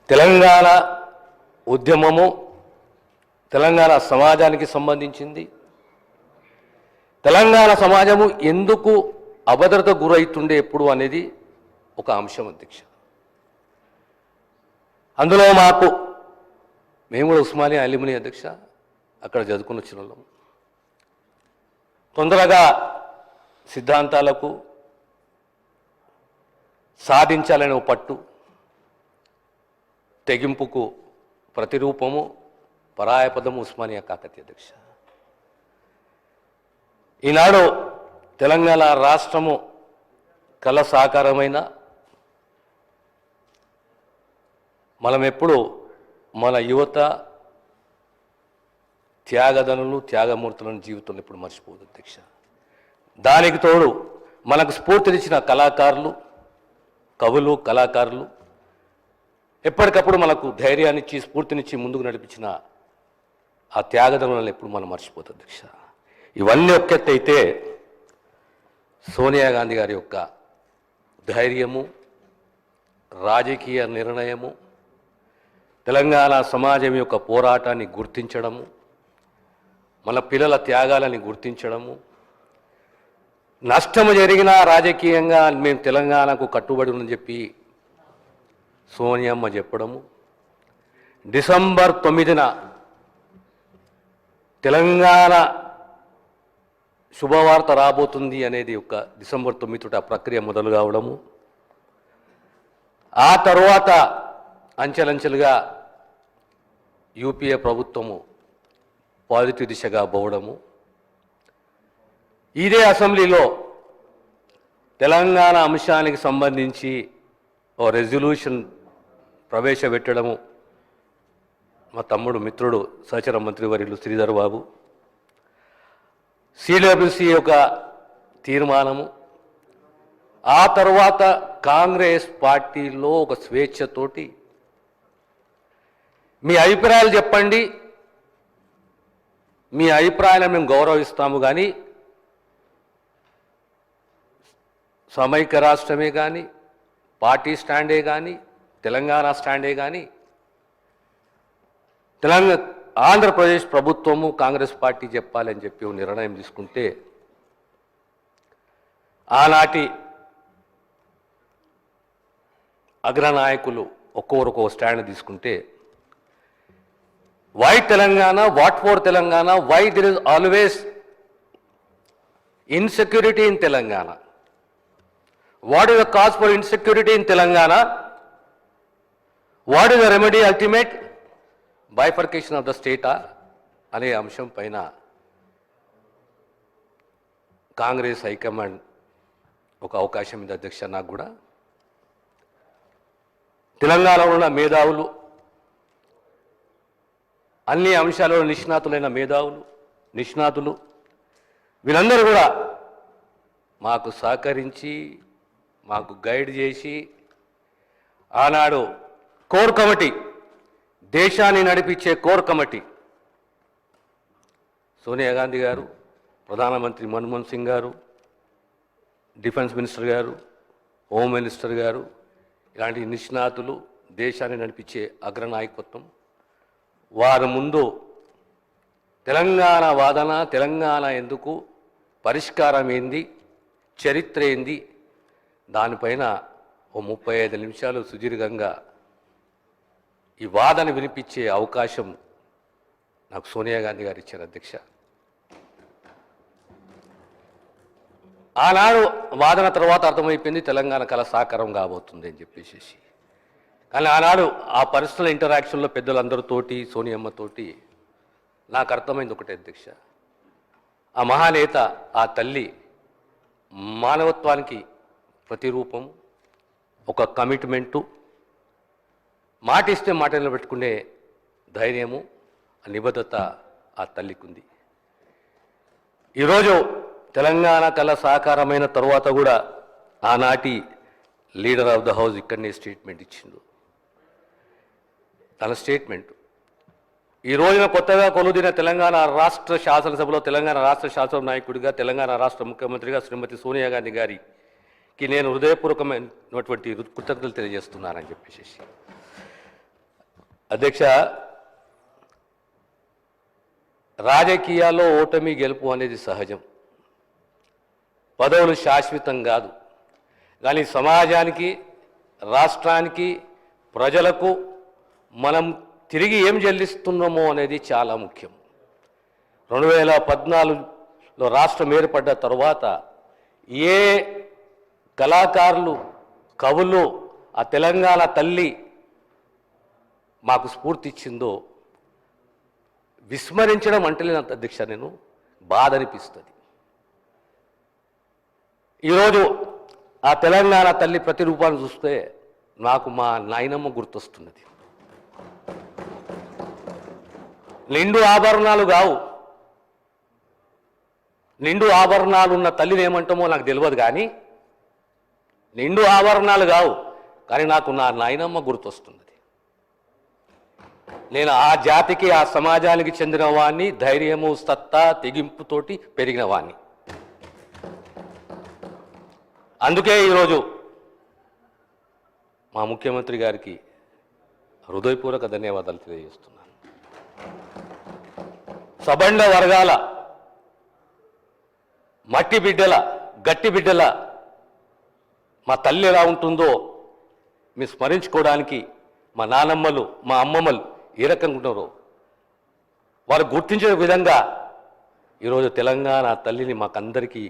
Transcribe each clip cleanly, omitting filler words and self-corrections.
తెలంగాణ ఉద్యమము తెలంగాణ సమాజానికి సంబంధించింది. తెలంగాణ సమాజము ఎందుకు అభద్రత గురైతుండే ఎప్పుడు అనేది ఒక అంశం అధ్యక్ష. అందులో మేము కూడా ఉస్మానియా అల్యూమిని అధ్యక్ష, అక్కడ చదువుకుని వచ్చిన వాళ్ళం. తొందరగా సిద్ధాంతాలకు సాధించాలనే పట్టు, తెగింపుకు ప్రతిరూపము పరాయపదము ఉస్మానియా కాకతీయ అధ్యక్ష. ఈనాడు తెలంగాణ రాష్ట్రము కళ సాకారమైన మనం ఎప్పుడు మన యువత త్యాగదనులు త్యాగమూర్తులను జీవితంలో ఎప్పుడు మర్చిపోదు అధ్యక్ష. దానికి తోడు మనకు స్ఫూర్తినిచ్చిన కళాకారులు, కవులు, కళాకారులు ఎప్పటికప్పుడు మనకు ధైర్యాన్నిచ్చి స్ఫూర్తినిచ్చి ముందుకు నడిపించిన ఆ త్యాగదనులను ఎప్పుడు మనం మర్చిపోతుంది అధ్యక్ష. ఇవన్నీ ఒక్కెత్తైతే సోనియా గాంధీ గారి యొక్క ధైర్యము, రాజకీయ నిర్ణయము, తెలంగాణ సమాజం యొక్క పోరాటాన్ని గుర్తించడము, మన పిల్లల త్యాగాలని గుర్తించడము, నష్టము జరిగినా రాజకీయంగా మేము తెలంగాణకు కట్టుబడి ఉందని చెప్పి సోనియమ్మ చెప్పడము, డిసెంబర్ 9న తెలంగాణ శుభవార్త రాబోతుంది అనేది ఒక డిసెంబర్ 9 ఆ ప్రక్రియ మొదలు కావడము, ఆ తర్వాత అంచెలంచెలుగా యూపీఏ ప్రభుత్వము పాజిటివ్ దిశగా పోవడము, ఇదే అసెంబ్లీలో తెలంగాణ అంశానికి సంబంధించి ఓ రెజల్యూషన్ ప్రవేశపెట్టడము, మా తమ్ముడు మిత్రుడు సహచర మంత్రివర్యులు శ్రీధర్ బాబు, సిడబ్ల్యూసి యొక్క తీర్మానము, ఆ తర్వాత కాంగ్రెస్ పార్టీలో ఒక స్వేచ్ఛతోటి మీ అభిప్రాయాలు చెప్పండి, మీ అభిప్రాయాలను మేము గౌరవిస్తాము, కానీ సమైక్య రాష్ట్రమే కానీ, పార్టీ స్టాండే కానీ, తెలంగాణ స్టాండే కానీ ఆంధ్రప్రదేశ్ ప్రభుత్వము కాంగ్రెస్ పార్టీ చెప్పాలని చెప్పి నిర్ణయం తీసుకుంటే, ఆనాటి అగ్రనాయకులు ఒక్కొక్కరు స్టాండ్ తీసుకుంటే, why Telangana, what for Telangana, why there is always insecurity in Telangana, what is the cause for insecurity in Telangana, what is the remedy ultimate, bifurcation of the స్టేటా అనే అంశం పైన కాంగ్రెస్ హైకమాండ్ ఒక అవకాశం ఉంది అధ్యక్ష. నాకు కూడా తెలంగాణలో ఉన్న మేధావులు, అన్ని అంశాలలో నిష్ణాతులైన మేధావులు, నిష్ణాతులు వీళ్ళందరూ కూడా మాకు సహకరించి, మాకు గైడ్ చేసి, ఆనాడు కోర్ కమిటీ, దేశాన్ని నడిపించే కోర్ కమిటీ, సోనియా గాంధీ గారు, ప్రధానమంత్రి మన్మోహన్ సింగ్ గారు, డిఫెన్స్ మినిస్టర్ గారు, హోమ్ మినిస్టర్ గారు, ఇలాంటి నిష్ణాతులు, దేశాన్ని నడిపించే అగ్రనాయకత్వం, వారి ముందు తెలంగాణ వాదన, తెలంగాణ ఎందుకు, పరిష్కారం ఏంది, చరిత్ర ఏంది, దానిపైన ఓ 35 నిమిషాలు సుదీర్ఘంగా ఈ వాదన వినిపించే అవకాశం నాకు సోనియా గాంధీ గారు ఇచ్చారు అధ్యక్ష. ఆనాడు వాదన తర్వాత అర్థమైపోయింది తెలంగాణ కళ సాకారం కాబోతుంది అని చెప్పేసి. కానీ ఆనాడు ఆ పర్సనల్ ఇంటరాక్షన్లో పెద్దలందరితోటి, సోనియమ్మతోటి నాకు అర్థమైంది ఒకటే అధ్యక్ష, ఆ మహానేత, ఆ తల్లి మానవత్వానికి ప్రతిరూపం, ఒక కమిట్మెంటు, మాటిస్తే మాట నిలబెట్టుకునే ధైర్యము, నిబద్ధత ఆ తల్లికి ఉంది. ఈరోజు తెలంగాణ కళ సాకారమైన తర్వాత కూడా ఆనాటి లీడర్ ఆఫ్ ద హౌస్ ఇక్కడనే స్టేట్మెంట్ ఇచ్చిండు. తన స్టేట్మెంట్ ఈ రోజున కొత్తగా కొలుదిన తెలంగాణ రాష్ట్ర శాసనసభలో తెలంగాణ రాష్ట్ర శాసన నాయకుడిగా, తెలంగాణ రాష్ట్ర ముఖ్యమంత్రిగా శ్రీమతి సోనియా గాంధీ గారికి నేను హృదయపూర్వకమైనటువంటి కృతజ్ఞతలు తెలియజేస్తున్నానని చెప్పేసి అధ్యక్ష, రాజకీయాల్లో ఓటమి గెలుపు అనేది సహజం. పదవులు శాశ్వతం కాదు. కానీ సమాజానికి, రాష్ట్రానికి, ప్రజలకు మనం తిరిగి ఏం చెల్లిస్తున్నామో అనేది చాలా ముఖ్యం. 2014లో రాష్ట్రం ఏర్పడ్డ తర్వాత ఏ కళాకారులు, కవులు ఆ తెలంగాణ తల్లి మాకు స్ఫూర్తి ఇచ్చిందో విస్మరించడం అంటలేనంత అధ్యక్ష, నేను బాధ అనిపిస్తుంది. ఈరోజు ఆ తెలంగాణ తల్లి ప్రతిరూపాన్ని చూస్తే నాకు మా నాయనమ్మ గుర్తొస్తున్నది. నిండు ఆభరణాలు కావు, నిండు ఆభరణాలు ఉన్న తల్లిని ఏమంటామో నాకు తెలియదు, కానీ నిండు ఆభరణాలు కావు, కానీ నాకు నా నాయనమ్మ గుర్తొస్తున్నది. నేను ఆ జాతికి, ఆ సమాజానికి చెందిన వాడిని, ధైర్యము, సత్తా, తెగింపుతోటి పెరిగిన వాడిని. అందుకే ఈరోజు మా ముఖ్యమంత్రి గారికి హృదయపూర్వక ధన్యవాదాలు తెలియజేస్తున్నాను. సబండ వర్గాల మట్టి బిడ్డల, గట్టి బిడ్డల మా తల్లి ఎలా ఉంటుందో మీరు స్మరించుకోవడానికి మా నానమ్మలు, మా అమ్మమ్మలు ఏ రకంగా ఉన్నారో వారు గుర్తించే విధంగా ఈరోజు తెలంగాణ తల్లిని మాకందరికీ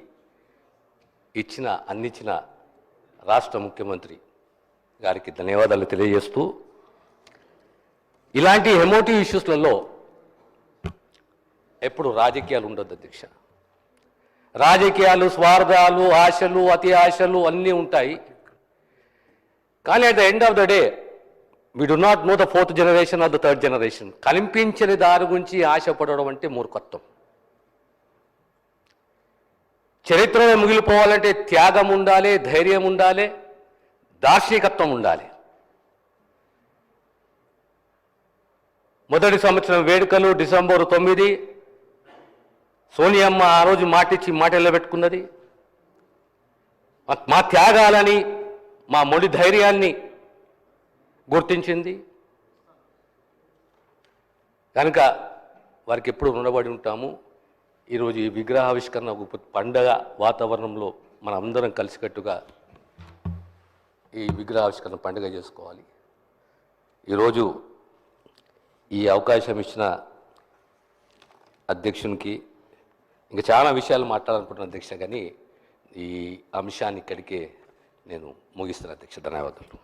అందించిన రాష్ట్ర ముఖ్యమంత్రి గారికి ధన్యవాదాలు తెలియజేస్తూ, ఇలాంటి ఎమోటివ్ ఇష్యూస్లలో ఎప్పుడు రాజకీయాలు ఉండొద్దు అధ్యక్ష. రాజకీయాలు, స్వార్థాలు, ఆశలు, అతి ఆశలు అన్నీ ఉంటాయి. కానీ at the end of the day we do not know the 4th generation or the 3rd generation. కనిపించని దాని గురించి ఆశపడడం అంటే మూర్ఖత్వం. చరిత్రలో మిగిలిపోవాలంటే త్యాగం ఉండాలి, ధైర్యం ఉండాలి, దార్శనికత్వం ఉండాలి. మొదటి సంవత్సరం వేడుకలు డిసెంబర్ 9, సోనియమ్మ ఆ రోజు మాటిచ్చి మాట నిలబెట్టుకున్నది. మా త్యాగాలని, మా మొండి ధైర్యాన్ని గుర్తించింది. కనుక వారికి ఎప్పుడు రుణపడి ఉంటాము. ఈరోజు ఈ విగ్రహావిష్కరణ ఒక పండగ వాతావరణంలో మనం అందరం కలిసికట్టుగా ఈ విగ్రహావిష్కరణ పండుగ చేసుకోవాలి. ఈరోజు ఈ అవకాశం ఇచ్చిన అధ్యక్షునికి ఇంకా చాలా విషయాలు మాట్లాడాలనుకుంటున్నాను అధ్యక్ష, కానీ ఈ అంశాన్ని ఇక్కడికే నేను ముగిస్తాను అధ్యక్ష. ధన్యవాదాలు.